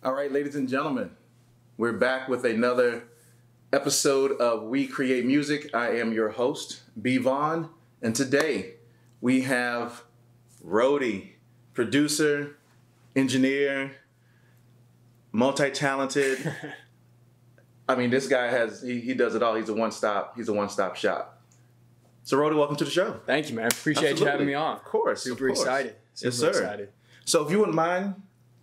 All right, ladies and gentlemen, we're back with another episode of We Create Music. I am your host, B. Vaughn, and today we have Rotey, producer, engineer, multi-talented. I mean, this guy he does it all. He's a one-stop shop. So Rotey, welcome to the show. Thank you, man. Appreciate you having me on. Of course. Super excited. Yes, sir. Excited. So if you wouldn't mind,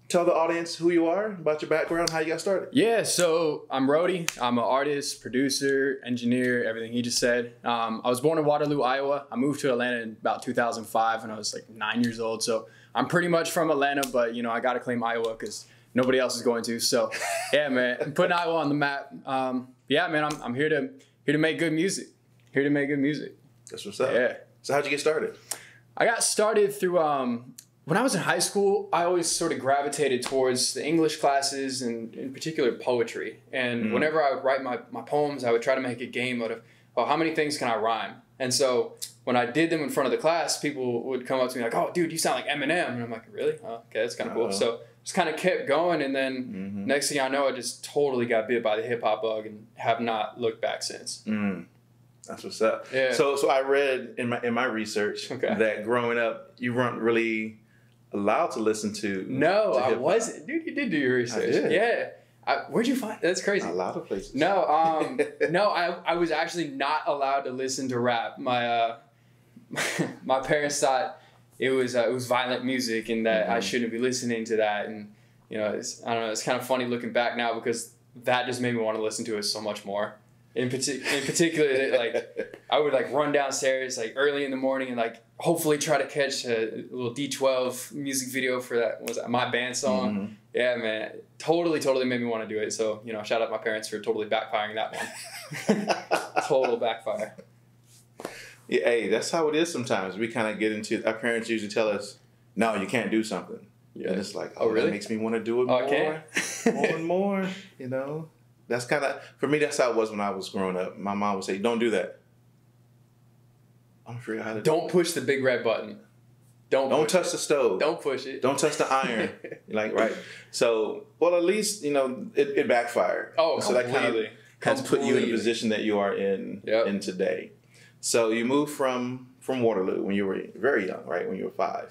tell the audience who you are, about your background, how you got started. Yeah, so I'm Rotey. I'm an artist, producer, engineer, everything he just said. I was born in Waterloo, Iowa. I moved to Atlanta in about 2005 when I was like 9 years old. So I'm pretty much from Atlanta, but I got to claim Iowa because nobody else is going to. So yeah, man, I'm putting Iowa on the map. Yeah, man, I'm here to make good music. Here to make good music. That's what's up. Yeah. So how'd you get started? I got started through when I was in high school, I always sort of gravitated towards the English classes and in particular poetry. And whenever I would write my poems, I would try to make a game out of, how many things can I rhyme? And so when I did them in front of the class, people would come up to me like, oh, dude, you sound like Eminem. And I'm like, really? Oh, okay, that's kind of cool. So just kind of kept going. And then next thing I know, I just totally got bit by the hip hop bug and have not looked back since. That's what's up. Yeah. So I read in my research that growing up, you weren't really allowed to listen to. No, I wasn't. Dude, you did do your research. I did. Yeah. Where'd you find? That's crazy. A lot of places. No, no, I was actually not allowed to listen to rap. My my parents thought it was violent music and that I shouldn't be listening to that. And I don't know. It's kind of funny looking back now because that just made me want to listen to it so much more. In particular, like I would like run downstairs like early in the morning and like hopefully try to catch a little D12 music video for that my band song. Yeah, man, totally made me want to do it. So shout out my parents for totally backfiring that one. Total backfire. Yeah, hey, that's how it is sometimes. We kind of get into, our parents usually tell us, no, you can't do something. Yeah. And it's like, oh, really? That makes me want to do it more, more and more, That's kind of, for me, that's how it was when I was growing up. My mom would say, don't do that. I'm afraid how to Don't push the big red button. Don't touch the stove. Don't push it. Don't touch the iron. Right. So, well, at least, it backfired. Oh, so that kind of has put you in the position that you are in today. So you moved from Waterloo when you were very young, right? When you were 5.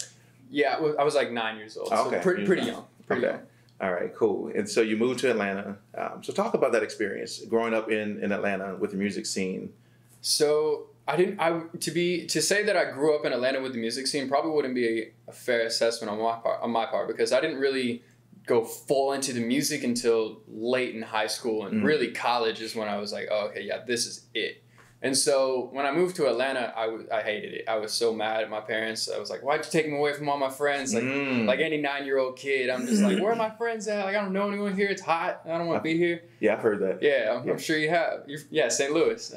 Yeah, I was like 9 years old. So pretty young. Pretty young. All right, cool. And so you moved to Atlanta. So talk about that experience growing up in Atlanta with the music scene. So to say that I grew up in Atlanta with the music scene probably wouldn't be a fair assessment on my part because I didn't really go full into the music until late in high school and really college is when I was like, oh, okay, yeah, this is it. And so when I moved to Atlanta, I hated it. I was so mad at my parents. I was like, why'd you take me away from all my friends? Like any 9-year-old kid, I'm just like, where are my friends at? Like, I don't know anyone here. It's hot. I don't want to be here. Yeah, I've heard that. Yeah, I'm sure you have. St. Louis.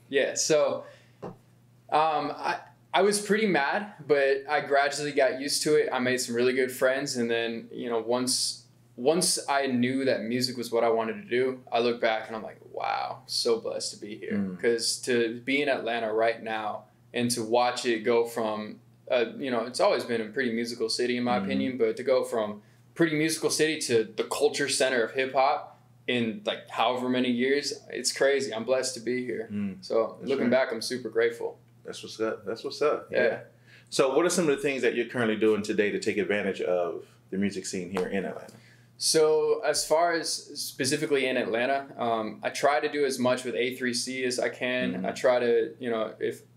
Yeah, so I was pretty mad, but I gradually got used to it. I made some really good friends. And then, once I knew that music was what I wanted to do, I look back and I'm like, wow, so blessed to be here. Because to be in Atlanta right now and to watch it go from, it's always been a pretty musical city in my opinion, but to go from pretty musical city to the culture center of hip hop in like however many years, it's crazy. I'm blessed to be here. So looking back, I'm super grateful. That's what's up. Yeah. So what are some of the things that you're currently doing today to take advantage of the music scene here in Atlanta? So as far as specifically in Atlanta, I try to do as much with A3C as I can. I try to,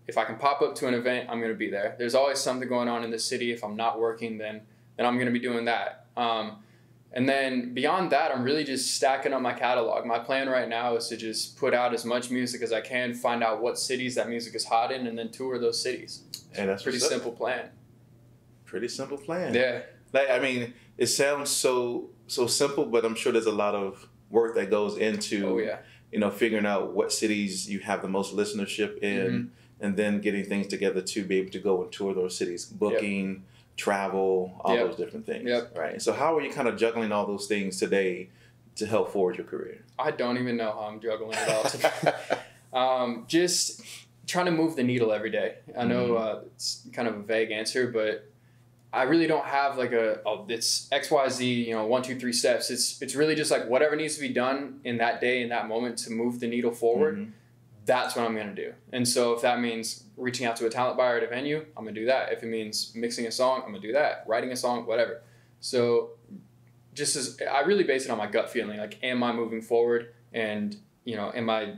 if I can pop up to an event, I'm going to be there. There's always something going on in the city. If I'm not working, then I'm going to be doing that. And then beyond that, I'm really just stacking up my catalog. My plan right now is to just put out as much music as I can, find out what cities that music is hot in, and then tour those cities. And that's pretty simple plan. Pretty simple plan. Yeah. Like, I mean, it sounds so simple, but I'm sure there's a lot of work that goes into, figuring out what cities you have the most listenership in, and then getting things together to be able to go and tour those cities, booking, travel, all those different things. Right. So how are you kind of juggling all those things today to help forward your career? I don't even know how I'm juggling it all. Just trying to move the needle every day. I know it's kind of a vague answer, but I really don't have like it's XYZ, you know, 1, 2, 3 steps. It's really just like whatever needs to be done in that day, in that moment to move the needle forward. Mm-hmm. That's what I'm going to do. And so if that means reaching out to a talent buyer at a venue, I'm going to do that. If it means mixing a song, I'm going to do that. Writing a song, whatever. So I really base it on my gut feeling. Like, am I moving forward? And, you know, am I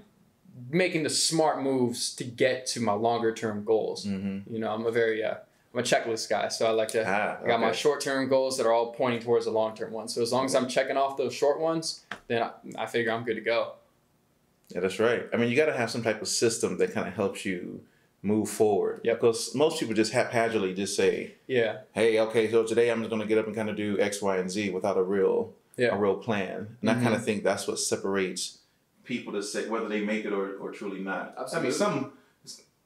making the smart moves to get to my longer term goals? Mm-hmm. You know, I'm a checklist guy. So I like to, I got my short term goals that are all pointing towards the long term ones. So as long as I'm checking off those short ones, then I figure I'm good to go. Yeah, that's right. I mean, you got to have some type of system that kind of helps you move forward. Yep. Because most people just haphazardly just say, hey, okay, so today I'm just going to get up and kind of do X, Y, and Z without a real plan. And I kind of think that's what separates people to say whether they make it or truly not. Absolutely. I mean, some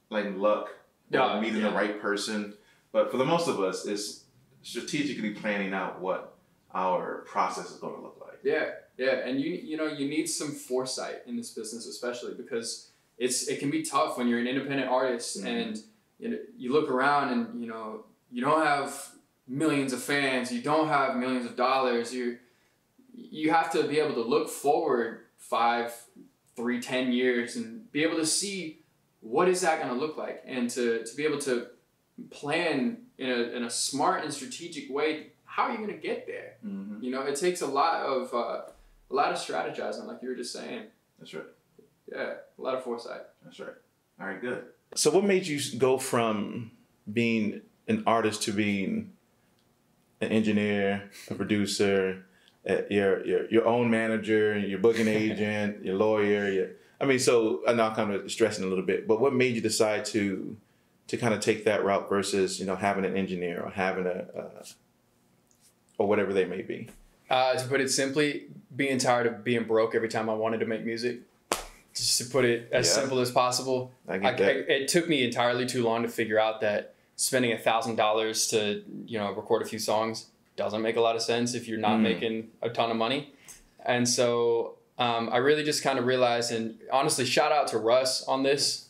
like luck, or meeting the right person. But for the most of us, it's strategically planning out what our process is going to look like. Yeah. And you know, you need some foresight in this business, especially because it can be tough when you're an independent artist and you look around and, you know, you don't have millions of fans, you don't have millions of dollars. You have to be able to look forward 5, 3, 10 years and be able to see what is that going to look like, and to be able to plan in a smart and strategic way. How are you going to get there? Mm-hmm. You know, it takes a lot of strategizing, like you were just saying. That's right. Yeah, a lot of foresight. That's right. All right, good. So what made you go from being an artist to being an engineer, a producer, your own manager, your booking agent, your lawyer? So I know I'm kind of stressing a little bit, but what made you decide to kind of take that route versus, you know, having an engineer or having or whatever they may be? To put it simply, being tired of being broke every time I wanted to make music. Just to put it as simple as possible. It took me entirely too long to figure out that spending $1,000 to, you know, record a few songs doesn't make a lot of sense if you're not making a ton of money. And so I really just kind of realized, and honestly, shout out to Russ on this.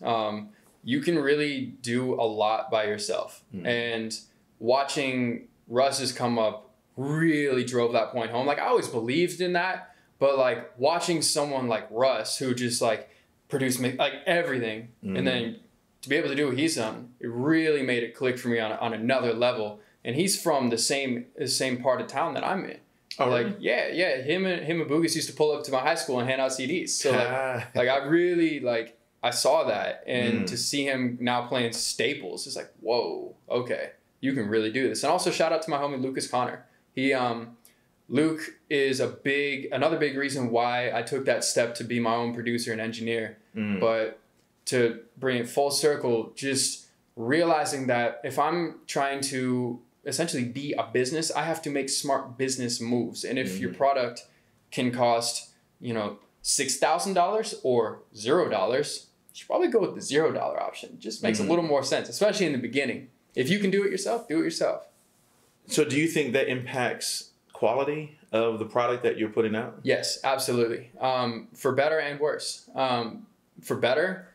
You can really do a lot by yourself. And watching Russ's come up really drove that point home. Like, I always believed in that, but like watching someone like Russ who just like produced like everything, and then to be able to do what he's done, it really made it click for me on another level. And he's from the same part of town that I'm in. Oh, like, really? Yeah. Him and Boogus used to pull up to my high school and hand out CDs. So like I really I saw that, and to see him now playing staples, it's like, whoa, okay, you can really do this. And also shout out to my homie Lucas Connor. Luke is another big reason why I took that step to be my own producer and engineer. But to bring it full circle, just realizing that if I'm trying to essentially be a business, I have to make smart business moves. And if your product can cost, you know, $6,000 or $0, you should probably go with the $0 option. It just makes a little more sense, especially in the beginning. If you can do it yourself, do it yourself. So do you think that impacts quality of the product that you're putting out? Yes, absolutely. For better and worse. For better,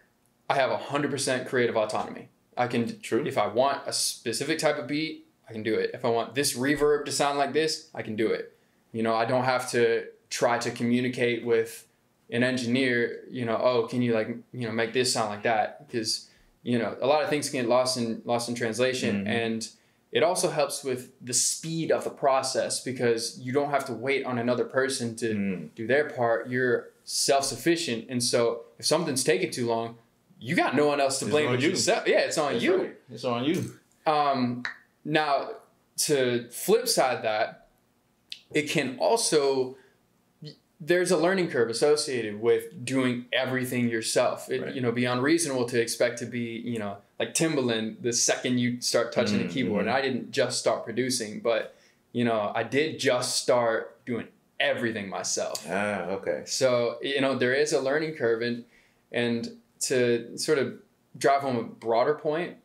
I have 100% creative autonomy. I can, if I want a specific type of beat, I can do it. If I want this reverb to sound like this, I can do it. You know, I don't have to try to communicate with an engineer, you know, oh, can you make this sound like that? Because, you know, a lot of things can get lost in translation. And it also helps with the speed of the process, because you don't have to wait on another person to do their part. You're self-sufficient. And so if something's taking too long, you got no one else to blame but yourself. Yeah, it's on you. Right. It's on you. Now, to flip side that, it can also, there's a learning curve associated with doing everything yourself. It, you know, be unreasonable to expect to be, you know, like Timbaland the second you start touching the keyboard. And I didn't just start producing, but, you know, I did just start doing everything myself. Okay. So, you know, there is a learning curve, and to sort of drive home a broader point,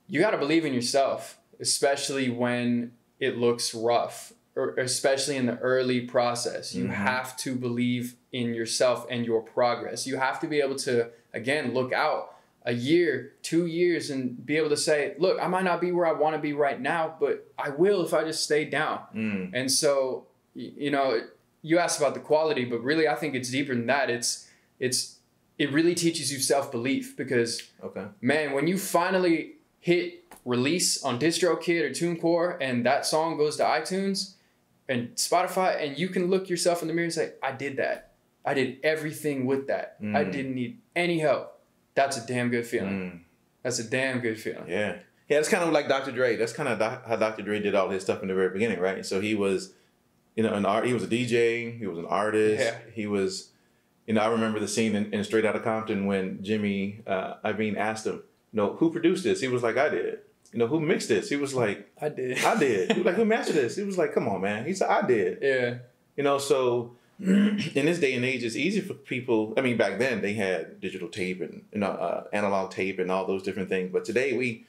you got to believe in yourself, especially when it looks rough, or especially in the early process. You have to believe in yourself and your progress. You have to be able to, again, look out a year, 2 years, and be able to say, look, I might not be where I want to be right now, but I will if I just stay down. And so, you know, you asked about the quality, but really I think it's deeper than that. It really teaches you self-belief because, man, when you finally hit release on DistroKid or TuneCore and that song goes to iTunes and Spotify, and you can look yourself in the mirror and say, I did that. I did everything with that. I didn't need any help. That's a damn good feeling. That's a damn good feeling. Yeah. Yeah, it's kind of like Dr. Dre. That's kind of how Dr. Dre did all his stuff in the very beginning, right? So he was, you know, he was a DJ. He was an artist. Yeah. He was, you know, I remember the scene in Straight Outta Compton when Jimmy Iovine asked him, you know, who produced this? He was like, I did. You know, who mixed this? He was like, I did. I did. He was like, who mastered this? He was like, come on, man. He said, I did. Yeah. You know, so in this day and age, it's easy for people. I mean, back then they had digital tape and, you know, analog tape and all those different things. But today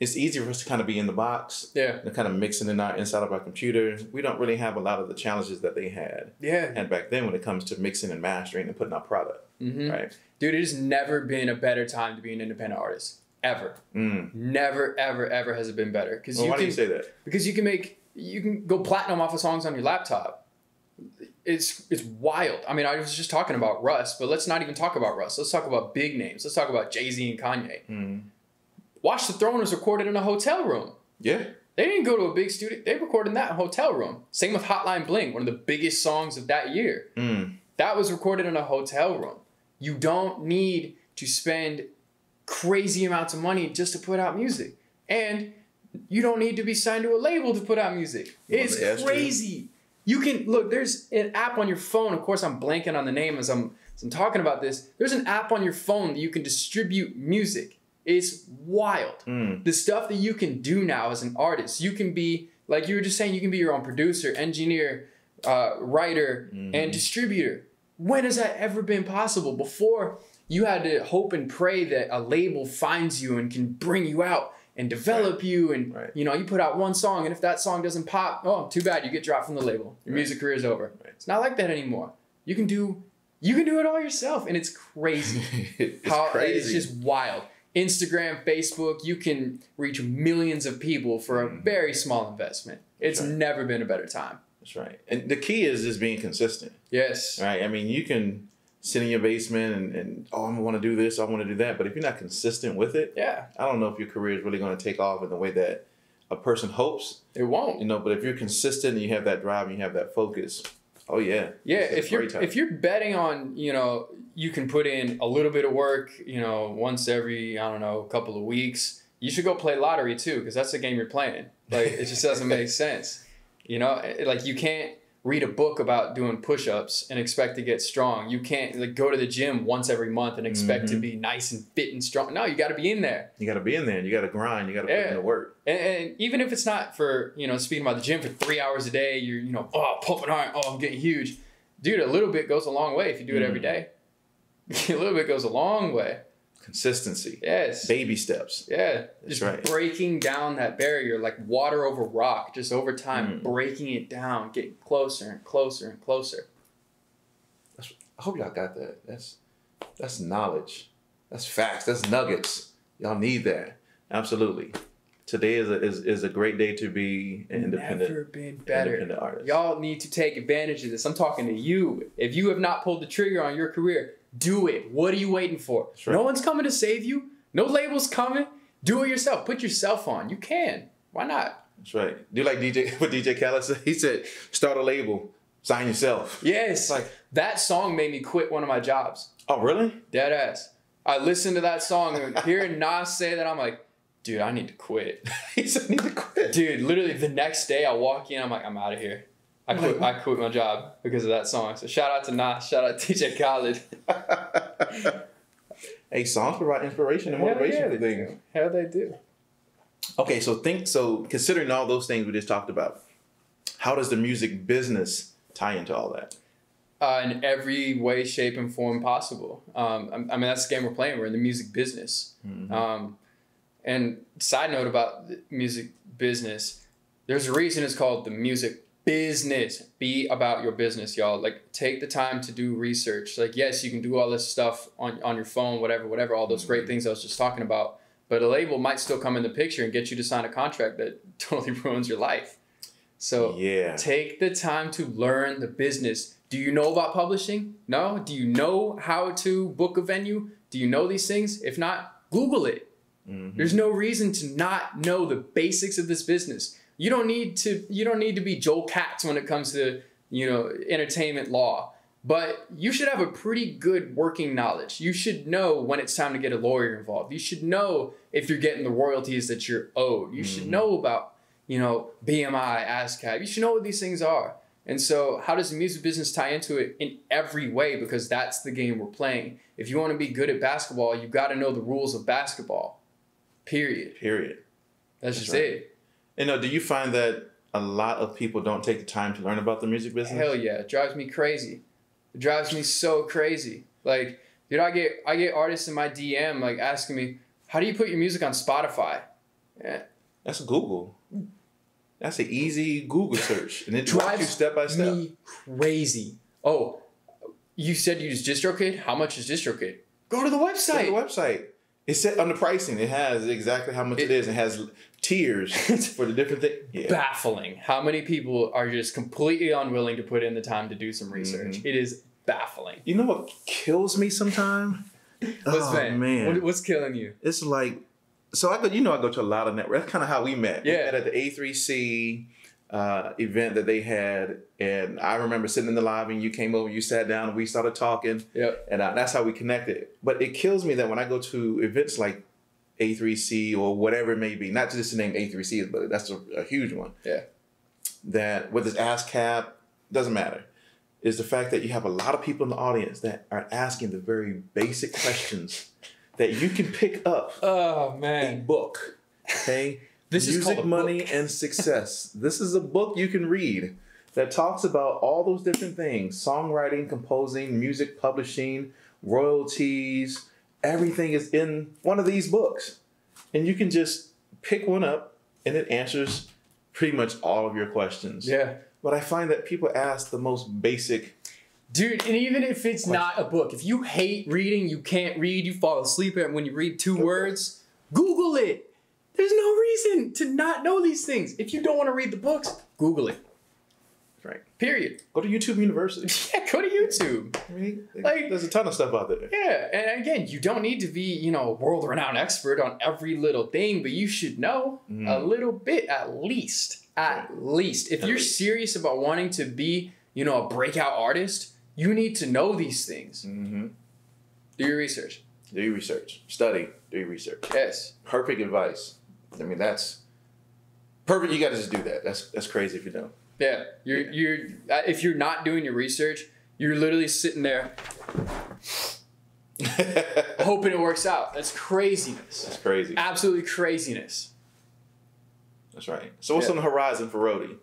it's easy for us to kind of be in the box. Yeah. And kind of mixing inside of our computer. We don't really have a lot of the challenges that they had. Yeah. And back then when it comes to mixing and mastering and putting out product. Right. Dude, it has never been a better time to be an independent artist. Ever. Never, ever, ever has it been better. Why do you say that? Because you can go platinum off of songs on your laptop. It's wild. I mean, I was just talking about Russ, but let's not even talk about Russ. Let's talk about big names. Let's talk about Jay-Z and Kanye. Watch the Throne was recorded in a hotel room. Yeah. They didn't go to a big studio. They recorded in that hotel room. Same with Hotline Bling, one of the biggest songs of that year. That was recorded in a hotel room. You don't need to spend crazy amounts of money just to put out music. And you don't need to be signed to a label to put out music. It's crazy. You can, look, there's an app on your phone. Of course, I'm blanking on the name as I'm talking about this. There's an app on your phone that you can distribute music. It's wild. The stuff that you can do now as an artist. You can be, like you were just saying, you can be your own producer, engineer, writer, and distributor. When has that ever been possible? Before, you had to hope and pray that a label finds you and can bring you out and develop you. And, you know, you put out one song, and if that song doesn't pop, oh, too bad, you get dropped from the label. Your music career is over. It's not like that anymore. You can do it all yourself, and it's crazy. It's just wild. Instagram, Facebook, you can reach millions of people for a very small investment. It's never been a better time. That's right. And the key is just being consistent. Yes. Right? I mean, you can sit in your basement and oh, I want to do this, I want to do that. But if you're not consistent with it, I don't know if your career is really going to take off in the way that a person hopes. It won't. You know, but if you're consistent and you have that drive and you have that focus, oh yeah. Yeah, if you're betting on, you know, you can put in a little bit of work, you know, once every, I don't know, couple of weeks, you should go play lottery too, because that's the game you're playing. Like, it just doesn't make sense. You know, like you can't read a book about doing push-ups and expect to get strong. You can't like go to the gym once every month and expect to be nice and fit and strong. No, you got to be in there. You got to be in there. You got to grind. You got to put in the work. And even if it's not for, you know, speaking about the gym for 3 hours a day, you're, you know, oh, pumping iron, oh, I'm getting huge. Dude, a little bit goes a long way if you do it every day. A little bit goes a long way. Consistency. Yes. Baby steps. Yeah. That's just breaking down that barrier like water over rock, just over time, breaking it down, getting closer and closer and closer. I hope y'all got that. That's knowledge. That's facts. That's nuggets. Y'all need that. Absolutely. Today is a great day to be an independent. Never been better. Independent artist. Y'all need to take advantage of this. I'm talking to you. If you have not pulled the trigger on your career, do it. What are you waiting for? Right. No one's coming to save you. No label's coming. Do it yourself. Put yourself on. You can. Why not? That's right. Do like what DJ Khaled said. He said, start a label, sign yourself. Yes. Like that song made me quit one of my jobs. Oh, really? Dead ass. I listened to that song and hearing Nas say that, I'm like, dude, I need to quit. He said, I need to quit. Dude, literally the next day I walk in, I'm like, I'm out of here. I quit my job because of that song. So shout out to Nas, shout out to DJ Khaled. Hey, songs provide inspiration and motivation for things. Hell, they do. Okay, so considering all those things we just talked about, how does the music business tie into all that? In every way, shape, and form possible. I mean, that's the game we're playing. We're in the music business. And side note about the music business, there's a reason it's called the music business. Be about your business, y'all. Like, take the time to do research. Like, yes, you can do all this stuff on your phone, whatever, all those great things I was just talking about. But a label might still come in the picture and get you to sign a contract that totally ruins your life. So take the time to learn the business. Do you know about publishing? No? Do you know how to book a venue? Do you know these things? If not, Google it. There's no reason to not know the basics of this business. You don't need to be Joel Katz when it comes to, entertainment law. But you should have a pretty good working knowledge. You should know when it's time to get a lawyer involved. You should know if you're getting the royalties that you're owed. You should know about, BMI, ASCAP. You should know what these things are. And so how does the music business tie into it? In every way, because that's the game we're playing. If you want to be good at basketball, you've got to know the rules of basketball. Period. That's just it. And do you find that a lot of people don't take the time to learn about the music business? Hell yeah. It drives me crazy. It drives me so crazy. Like, dude, I get artists in my DM like asking me, how do you put your music on Spotify? Yeah. That's Google. That's an easy Google search. And it drives you step by step. Me crazy. Oh, you said you use DistroKid? How much is DistroKid? Go to the website. Go to the website. It's set on the pricing. It has exactly how much it is. It has tiers for the different things. Yeah. Baffling. How many people are just completely unwilling to put in the time to do some research? It is baffling. You know what kills me sometimes? Man. What's killing you? It's like, so I go to a lot of networks. That's kind of how we met. Yeah. We met at the A3C event that they had. And I remember sitting in the lobby and you came over, you sat down and we started talking. Yep. And that's how we connected. But it kills me that when I go to events like A3C or whatever it may be, not just the name A3C, but that's a huge one. Yeah. That whether it's ASCAP, doesn't matter, is the fact that you have a lot of people in the audience that are asking the very basic questions that you can pick up. Oh, man. A book. Okay? This is Music, called a Money, book. and Success. This is a book you can read that talks about all those different things. Songwriting, composing, music publishing, royalties. Everything is in one of these books. And you can just pick one up and it answers pretty much all of your questions. Yeah. But I find that people ask the most basic... Dude, and even if it's not a book, if you hate reading, you can't read, you fall asleep when you read 2 words, Google it. There's no reason to not know these things. If you don't want to read the books, Google it. Right. Period. Go to YouTube University. Yeah, go to YouTube. I mean, there's a ton of stuff out there. Yeah, and again, you don't need to be, a world-renowned expert on every little thing, but you should know a little bit at least. At least. If you're serious about wanting to be, a breakout artist, you need to know these things. Do your research. Do your research. Study. Do your research. Yes. Perfect advice. I mean, that's perfect. You got to just do that. That's crazy if you don't. Yeah. You're if you're not doing your research, you're literally sitting there hoping it works out. That's craziness. That's crazy. Absolutely craziness. That's right. So what's on the horizon for Rotey?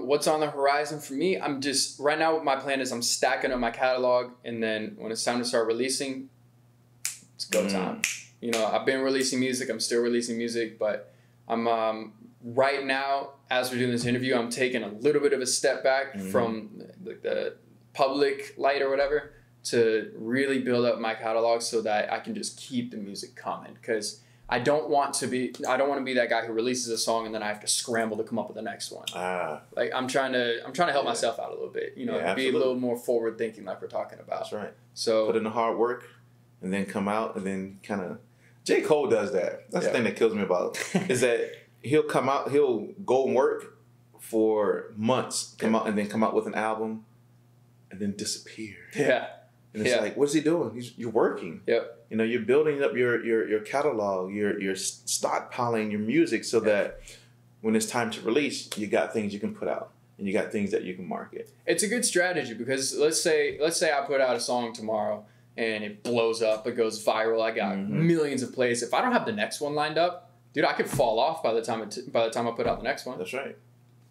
What's on the horizon for me? I'm just, right now my plan is I'm stacking up my catalog, and then when it's time to start releasing, it's go time. I've been releasing music, I'm still releasing music, but I'm, right now, as we're doing this interview, I'm taking a little bit of a step back from the public light or whatever to really build up my catalog so that I can just keep the music coming, because I don't want to be that guy who releases a song and then I have to scramble to come up with the next one. Like I'm trying to help myself out a little bit, be a little more forward thinking, like we're talking about. That's right. So put in the hard work and then come out and then kind of. J. Cole does that. That's the thing that kills me about him, is that he'll come out, he'll go and work for months, come out with an album, and then disappear. Yeah. And it's like, what's he doing? You're working. Yep. You're building up your catalog, you're stockpiling your music so that when it's time to release, you got things you can put out and you got things that you can market. It's a good strategy, because let's say I put out a song tomorrow and it blows up, it goes viral, I got millions of plays. If I don't have the next one lined up, dude, I could fall off by the time I put out the next one. That's right.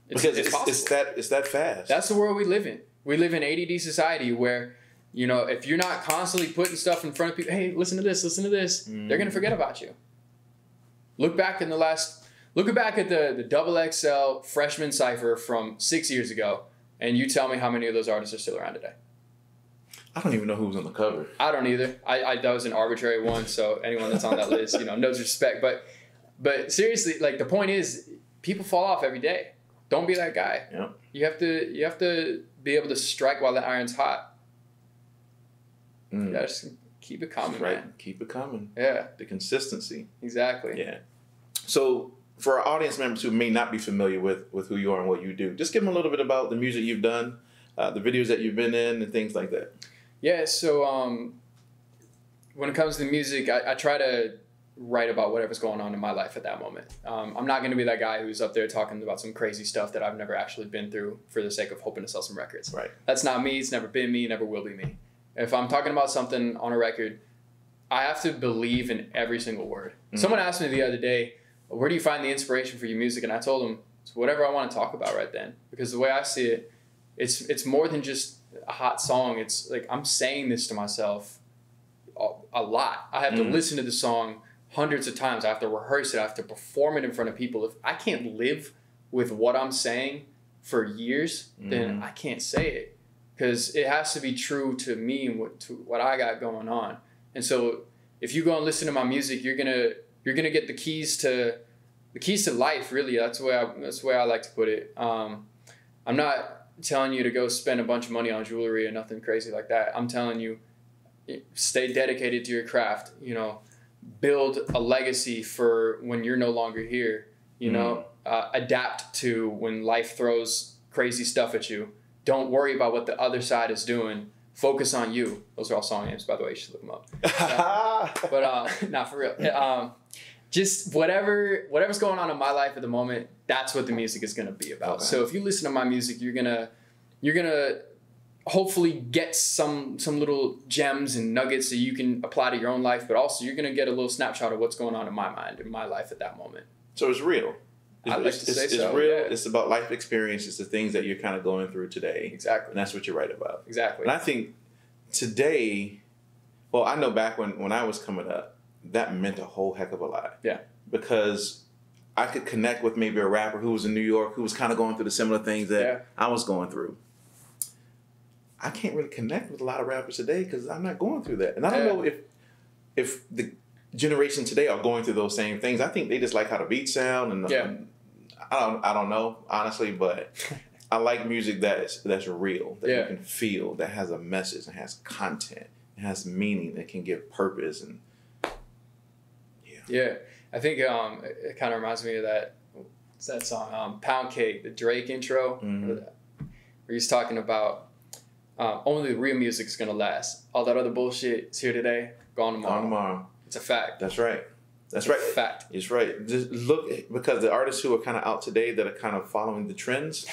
Because it's that fast. That's the world we live in. We live in ADD society where, if you're not constantly putting stuff in front of people, hey, listen to this, they're going to forget about you. Look back in the last Looking back at the double XL freshman cypher from 6 years ago, and you tell me how many of those artists are still around today. I don't even know who was on the cover. I don't either. I that was an arbitrary one, so anyone that's on that list, no disrespect. But seriously, like, the point is, people fall off every day. Don't be that guy. Yeah. You have to be able to strike while the iron's hot. Yeah, just keep it coming, right. Man. Keep it coming. Yeah. The consistency. Exactly. Yeah. So for our audience members who may not be familiar with who you are and what you do, just give them a little bit about the music you've done, the videos that you've been in, and things like that. Yeah, so when it comes to music, I try to write about whatever's going on in my life at that moment. I'm not going to be that guy who's up there talking about some crazy stuff that I've never actually been through for the sake of hoping to sell some records. Right. That's not me. It's never been me. Never will be me. If I'm talking about something on a record, I have to believe in every single word. Mm-hmm. Someone asked me the other day, where do you find the inspiration for your music? And I told them, it's whatever I want to talk about right then. Because the way I see it, it's more than just a hot song. It's like I'm saying this to myself a lot. I have to listen to the song hundreds of times. I have to rehearse it. I have to perform it in front of people. If I can't live with what I'm saying for years, then I can't say it. Because it has to be true to me and what I got going on. And so if you go and listen to my music, you're gonna get the keys to life. Really, that's the way I like to put it. I'm not telling you to go spend a bunch of money on jewelry or nothing crazy like that. I'm telling you, stay dedicated to your craft. Build a legacy for when you're no longer here. Adapt to when life throws crazy stuff at you. Don't worry about what the other side is doing. Focus on you. Those are all song names, by the way. You should look them up. But not for real. Just whatever's going on in my life at the moment, that's what the music is going to be about. Okay. So if you listen to my music, you're gonna hopefully get some little gems and nuggets that you can apply to your own life, but also you're gonna get a little snapshot of what's going on in my mind, in my life at that moment. So it's real. It's real. Yeah. It's about life experiences, the things that you're kind of going through today. Exactly. And that's what you write about. Exactly. And I think today, well, I know back when I was coming up, that meant a whole heck of a lot. Yeah. Because I could connect with maybe a rapper who was in New York, who was kind of going through the similar things that I was going through. I can't really connect with a lot of rappers today because I'm not going through that. And I don't know if the generation today are going through those same things. I think they just like how the beats sound, and I don't know, honestly, but I like music that's real, that you can feel, that has a message, and has content, it has meaning, that can give purpose, and yeah. I think it kind of reminds me of that song, Pound Cake, the Drake intro, where he's talking about only the real music is going to last. All that other bullshit is here today, gone tomorrow. It's a fact. That's right. That's right. Fact. It's right. Just look, because the artists who are kind of out today that are kind of following the trends.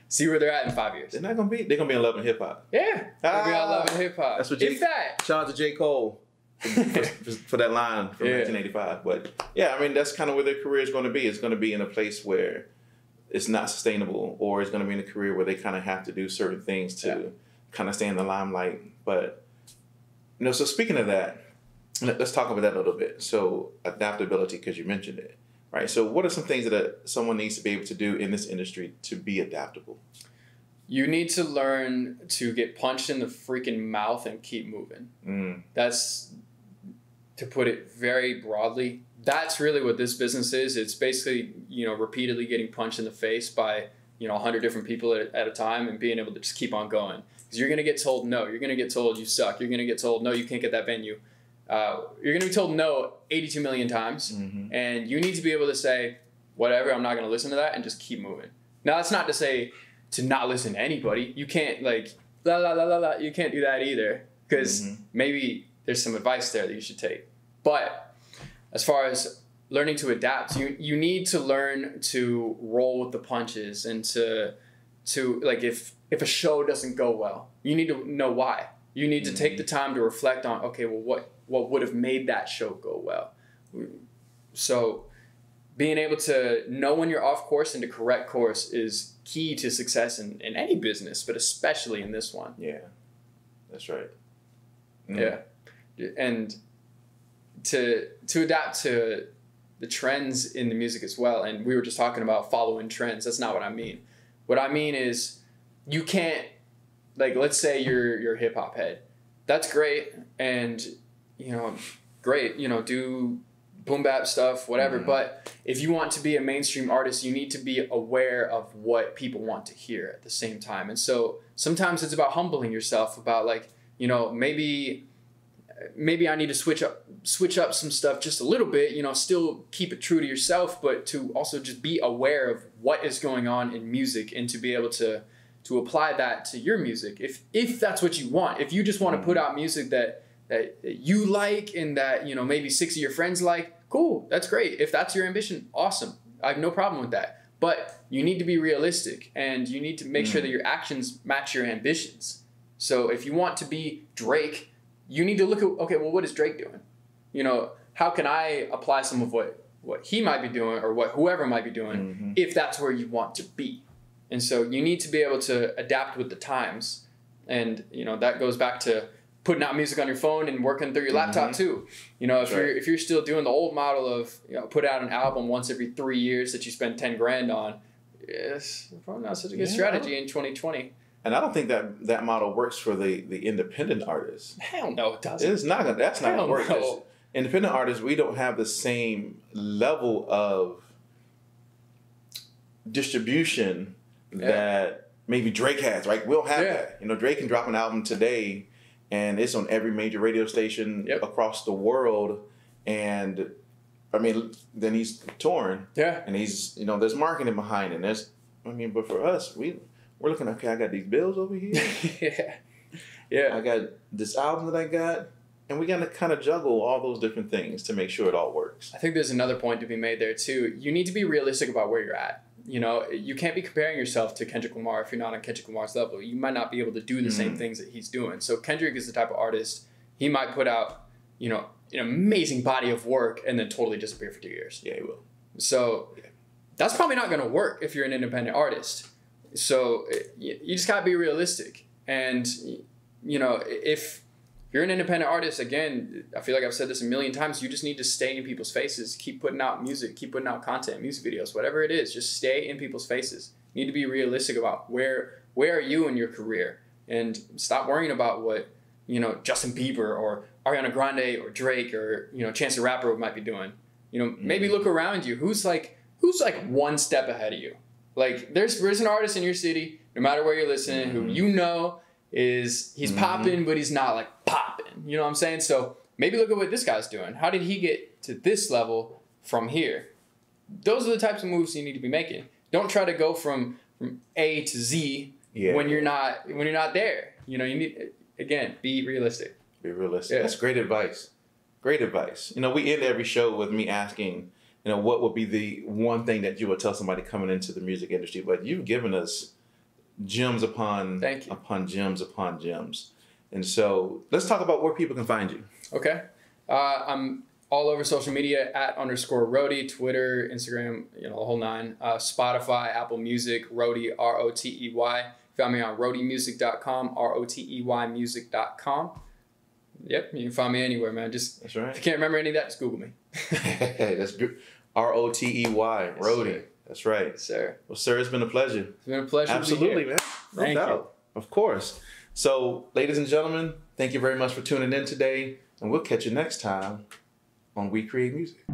See where they're at in 5 years. They're gonna be in love and hip hop. Yeah. They'll be in love and hip hop. That's what shout out to J. Cole for that line from 1985. But yeah, I mean, that's kind of where their career is going to be. It's going to be in a place where it's not sustainable, or it's going to be in a career where they kind of have to do certain things to kind of stay in the limelight. But so speaking of that, let's talk about that a little bit. So adaptability, because you mentioned it, right? So what are some things that someone needs to be able to do in this industry to be adaptable? You need to learn to get punched in the freaking mouth and keep moving. That's, to put it very broadly, that's really what this business is. It's basically, repeatedly getting punched in the face by, 100 different people at a time, and being able to just keep on going. Because you're going to get told no. You're going to get told you suck. You're going to get told no, you can't get that venue. You're going to be told no 82 million times. And you need to be able to say, whatever, I'm not going to listen to that, and just keep moving. Now, that's not to say to not listen to anybody. You can't la la la la la. You can't do that either, because maybe there's some advice there that you should take. But as far as learning to adapt, you need to learn to roll with the punches, and to if a show doesn't go well, you need to know why. You need to take the time to reflect on, okay, well, what would have made that show go well? So being able to know when you're off course and to correct course is key to success in any business, but especially in this one. Yeah, that's right. Yeah. And to adapt to the trends in the music as well. And we were just talking about following trends. That's not what I mean. What I mean is you can't, like, let's say you're a hip hop head. That's great. And, you know, great, you know, do boom bap stuff, whatever. But if you want to be a mainstream artist, you need to be aware of what people want to hear at the same time. And so sometimes it's about humbling yourself about, like, you know, maybe I need to switch up some stuff just a little bit, you know, still keep it true to yourself, but to also just be aware of what is going on in music and to be able to apply that to your music. If that's what you want, if you just want to put out music that you like and that, you know, maybe 6 of your friends like, cool, that's great. If that's your ambition, awesome. I have no problem with that. But you need to be realistic and you need to make sure that your actions match your ambitions. So if you want to be Drake, you need to look at, okay, well, what is Drake doing? You know, how can I apply some of what he might be doing or what whoever might be doing if that's where you want to be? And so you need to be able to adapt with the times. And, you know, that goes back to putting out music on your phone and working through your laptop too. You know, if you're still doing the old model of, you know, put out an album once every 3 years that you spend 10 grand on, it's probably not such a good strategy in 2020. And I don't think that model works for the independent artists. Hell no, it doesn't. It's not gonna. That's not gonna work. No. Independent artists, we don't have the same level of distribution that maybe Drake has. Right? We'll have that. You know, Drake can drop an album today, and it's on every major radio station across the world. And I mean, then he's touring. Yeah. And he's, you know, there's marketing behind it. But for us, we're looking, okay, I got these bills over here. Yeah. I got this album that I got. And we got to kind of juggle all those different things to make sure it all works. I think there's another point to be made there, too. You need to be realistic about where you're at. You know, you can't be comparing yourself to Kendrick Lamar if you're not on Kendrick Lamar's level. You might not be able to do the same things that he's doing. So Kendrick is the type of artist, he might put out, you know, an amazing body of work and then totally disappear for 2 years. Yeah, he will. So that's probably not going to work if you're an independent artist. So you just got to be realistic. And, you know, if you're an independent artist, again, I feel like I've said this a million times, you just need to stay in people's faces. Keep putting out music, keep putting out content, music videos, whatever it is. Just stay in people's faces. You need to be realistic about where are you in your career? And stop worrying about what, you know, Justin Bieber or Ariana Grande or Drake or, you know, Chance the Rapper might be doing. You know, maybe look around you. Who's like one step ahead of you? Like, there's an artist in your city, no matter where you're listening, who you know he's popping, but he's not like popping. You know what I'm saying? So maybe look at what this guy's doing. How did he get to this level from here? Those are the types of moves you need to be making. Don't try to go from A to Z when you're not there. You know, you need, again, be realistic. Be realistic. Yeah. That's great advice. Great advice. You know, we end every show with me asking, you know, what would be the one thing that you would tell somebody coming into the music industry? But you've given us gems upon gems upon gems. And so let's talk about where people can find you. Okay. I'm all over social media @_Rotey, Twitter, Instagram, you know, the whole nine. Spotify, Apple Music, Rotey, Rotey. Find me on roteymusic.com, roteymusic.com. Yep, you can find me anywhere, man. Just that's right. If you can't remember any of that, just Google me. Hey, that's good. Rotey, Rotey. Yes, that's right. Yes, sir. Well, sir, it's been a pleasure. It's been a pleasure. Absolutely, man. No doubt. Of course. So, ladies and gentlemen, thank you very much for tuning in today, and we'll catch you next time on We Create Music.